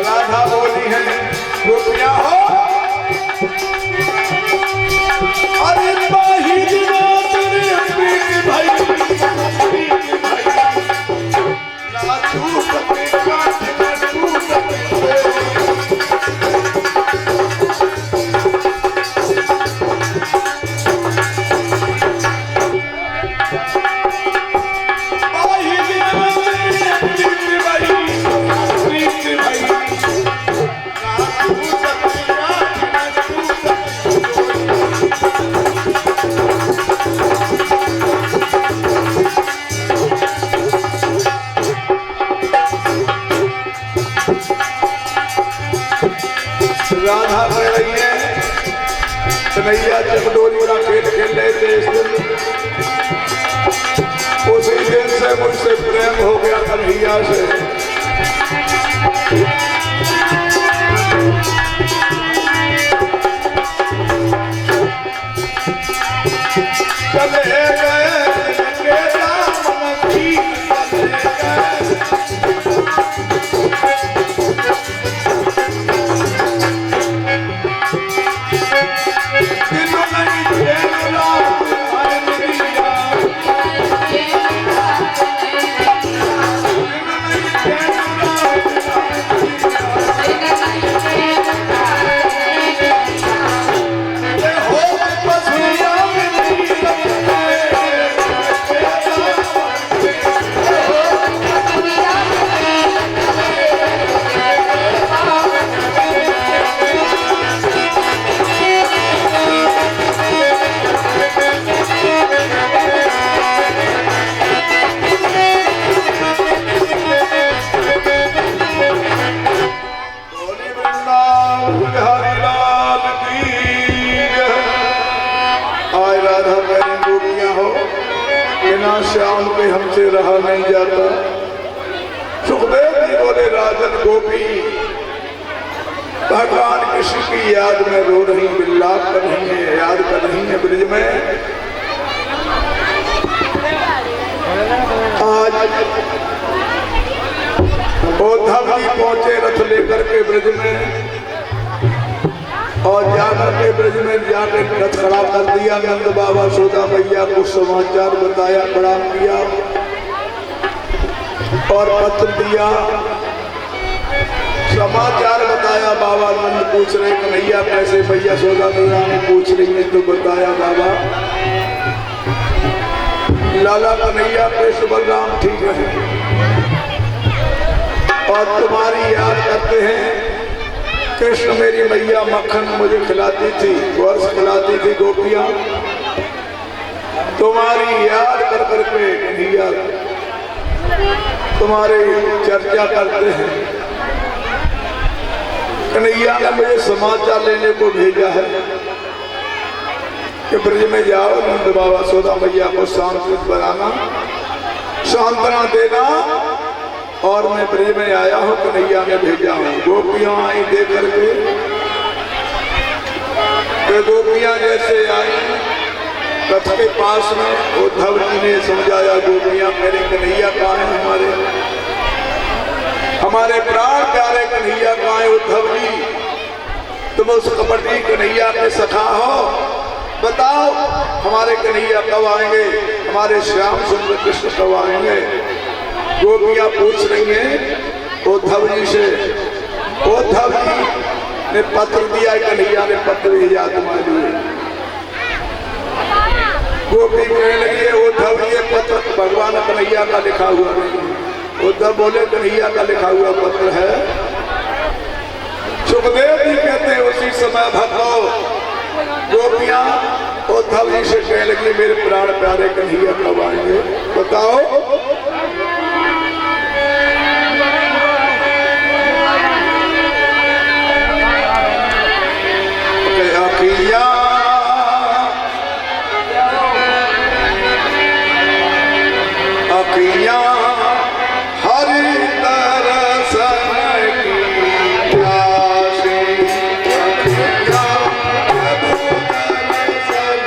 राधा बोली है गोपिया हो अरे भाई ना राधा कह रही है कन्हैया चकडोरी का खेल खेल रहे थे इस दिन उसी दिन से मुझसे प्रेम हो गया कन्हैया से चले गए श्याम पे हमसे रहा नहीं जाता। सुखदेव जी बोले राजन गोपी भगवान किसी की याद में रो रही विलाप कर रही है याद कर रही है ब्रिज में। आज उद्धव जी पहुंचे रथ लेकर के ब्रिज में और जाकर के ब्रज में जाकर रथ खड़ा कर दिया। नंद बाबा सोदा मैया को समाचार बताया प्रणाम किया और पत्र दिया समाचार बताया। बाबा नंद पूछ रहे कन्हैया कैसे भैया सोदा मैया ने पूछ रही है तो बताया बाबा लाला कन्हैया कृष्ण बलराम ठीक है और तुम्हारी याद करते हैं। कृष्ण मेरी मैया मक्खन मुझे खिलाती थी वर्ष खिलाती थी गोपियां तुम्हारी याद कर करके कन्हैया तुम्हारी चर्चा करते हैं। कन्हैया ने मुझे समाचार लेने को भेजा है कि ब्रज में जाओ नंद बाबा सोदा मैया को सांत्वनित बनाना सांत्वना देना और मैं ब्रज में आया हूँ कन्हैया ने भेजा हूँ। गोपियां आई देख करके तो गोपियां जैसे आई रथ के पास में उद्धव जी ने समझाया गोपियां मेरे कन्हैया कहाँ है हमारे प्राण प्यारे कन्हैया कहाँ है। उद्धव जी तुम उस कपटी कन्हैया के सखा हो बताओ हमारे कन्हैया कब आएंगे हमारे श्याम सुंदर कृष्ण कब आएंगे। गोपियां पूछ रही हैं उद्धव जी से। उद्धव जी ने पत्र दिया कन्हैया ने पत्र भेजा तुम्हारे लिए। गोपी कहने लगी उद्धव जी पत्र भगवान कन्हैया का लिखा हुआ नहीं। उद्धव बोले कन्हैया का लिखा हुआ पत्र है। सुखदेव जी कहते हैं उसी समय भक्तो गोपियां उद्धव जी से कहने लगी मेरे प्राण प्यारे कन्हैया कब आएंगे बताओ। अखिया अखिया हरि दर्शन की प्यासी अखिया प्रभु दर्शन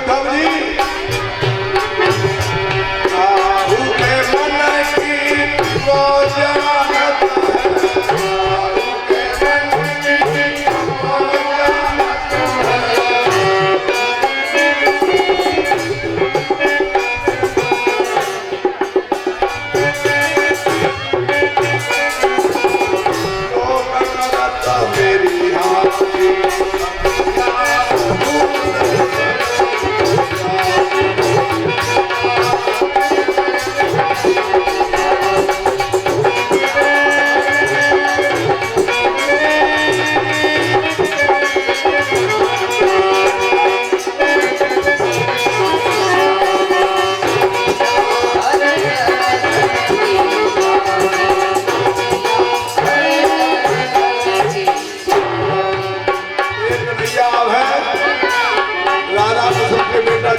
उद्धव जी काहू के मन की वो जानत है, काहू के मन की वो जानत है। तो करता मेरी हाथ की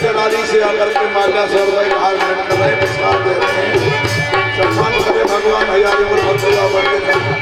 जनाली से आकर के माल्या सर्वय हार कर रहे प्रसाद दे रहे हैं। सम्मान करे भगवान हजारी उम्र भरपूरा बढ़ते हैं।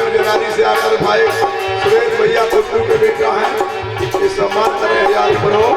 जनाली से आकर भाई सुरेश भैया खुशबू के बेटा है, इस सम्मान करें हजारी बढ़ो।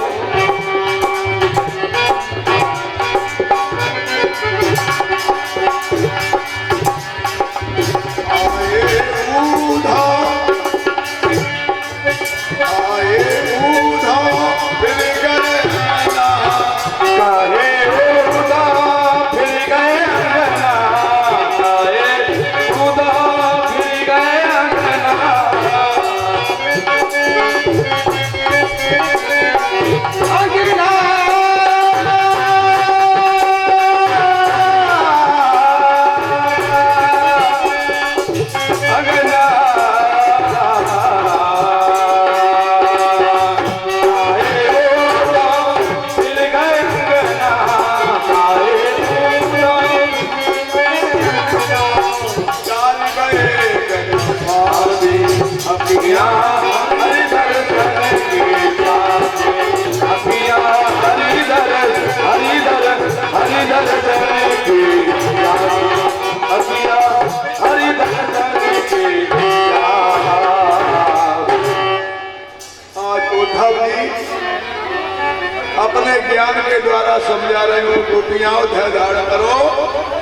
अपने ज्ञान के द्वारा समझा रहे हो गोपियां धैर्य धारण करो,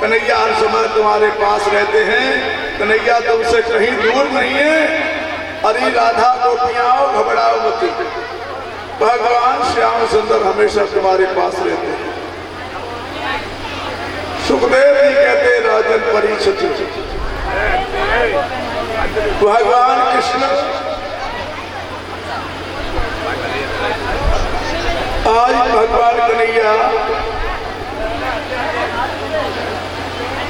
कन्हैया हर समय तुम्हारे पास रहते हैं, कन्हैया तुमसे कहीं दूर नहीं है। अरे राधा गोपियां घबराओ मत, भगवान श्याम सुंदर हमेशा तुम्हारे पास रहते हैं। सुखदेव जी कहते राजन परीक्षित भगवान कृष्ण आज भगवान कन्हैया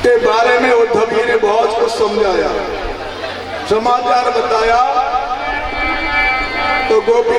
के बारे में उद्धव जी ने बहुत कुछ समझाया, समाचार बताया, तो गोपी